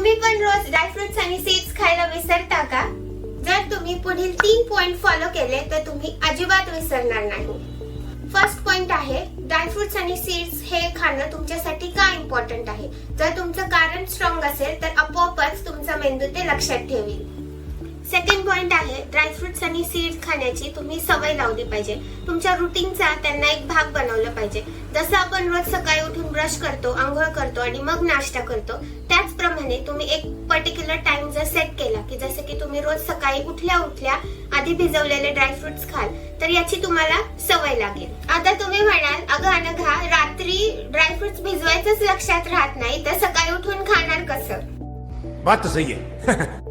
तुम्ही पण रोज ड्रायफ्रुट्स आणि सीड्स खायला विसरता का? जर तुम्ही पुढील 3 पॉइंट फॉलो केले तर तुम्ही अजिबात विसरणार नाही. फर्स्ट पॉइंट आहे, ड्रायफ्रुट्स आणि सीड्स हे खाणं तुमच्यासाठी का इम्पॉर्टंट आहे. जर तुमचं कारण स्ट्रॉंग असेल तर आपोआपच तुमचा मेंदू ते लक्षात ठेवेल. सेकंड पॉइंट आहे, ड्रायफ्रुट्स आणि सीड्स खाण्याची तुम्ही सवय लावली पाहिजे. तुमच्या रुटीनचा त्यांना एक भाग बनवलं पाहिजे. जसं आपण रोज सकाळी उठून ब्रश करतो, आंघोळ करतो आणि मग नाश्ता करतो, त्याचप्रमाणे तुम्ही एक पर्टिक्युलर टाइम जर सेट केला की जसं की तुम्ही रोज सकाळी उठल्या उठल्या आधी भिजवलेले ड्रायफ्रुट्स खाल तर याची तुम्हाला सवय लागेल. आता तुम्ही म्हणाल, अगं अनघा, रात्री ड्रायफ्रुट्स भिजवायचंच लक्षात राहत नाही तर सकाळी उठून खाणार कसं? बात तो सही है.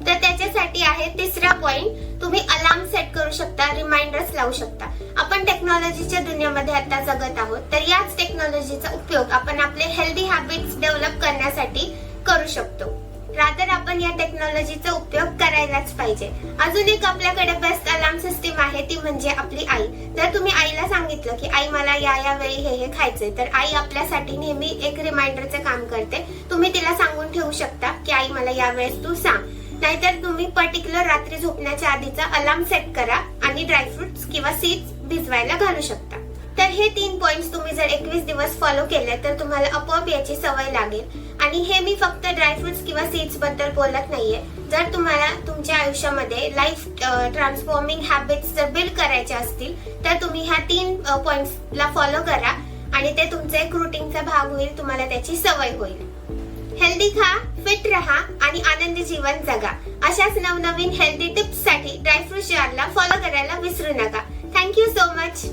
तर त्याच्यासाठी आहे तिसरा पॉइंट, तुम्ही अलार्म सेट करू शकता, रिमाइंडर्स लावू शकता. आपण टेक्नॉलॉजीच्या दुनियेमध्ये आता जगत आहोत, तर याच टेक्नॉलॉजीचा उपयोग आपण आपले हेल्दी हॅबिट्स डेव्हलप करण्यासाठी करू शकतो. रादर आपण या टेक्नॉलॉजीचा उपयोग करायलाच पाहिजे. अजून एक आपल्याकडे बेस्ट अलार्म सिस्टीम आहे, ती म्हणजे आपली आई. जर तुम्ही आईला सांगितलं की आई मला या वेळी हे खायचंय, तर आई आपल्यासाठी नेहमी एक रिमाइंडरचं काम करते. तुम्ही तिला सांगून ठेवू शकता की आई मला या वेळेस तू सांग. नाहीतर तुम्ही पर्टिक्युलर रात्री झोपण्याच्या आधीचा अलार्म सेट करा आणि ड्रायफ्रुट्स किंवा सीड्स भिजवायला घालू शकता. तर हे 3 पॉइंट्स तुम्ही जर 21 दिवस फॉलो केले तर तुम्हाला आपोआप याची सवय लागेल. आणि हे मी फक्त ड्रायफ्रुट्स किंवा सीड्स बद्दल बोलत नाहीये. जर तुम्हाला तुमच्या आयुष्यामध्ये लाईफ ट्रान्सफॉर्मिंग हॅबिट्स जर बिल्ड करायचे असतील तर तुम्ही ह्या 3 पॉइंट्सला फॉलो करा आणि ते तुमचा एक रुटीनचा भाग होईल. तुम्हाला त्याची सवय होईल. हेल्दी खा, फिट रहा आणि आनंदी जीवन जगा. अशाच नवनवीन हेल्दी टिप्स साठी ड्रायफ्रुट जारला फॉलो करायला विसरू नका. Thank you so much.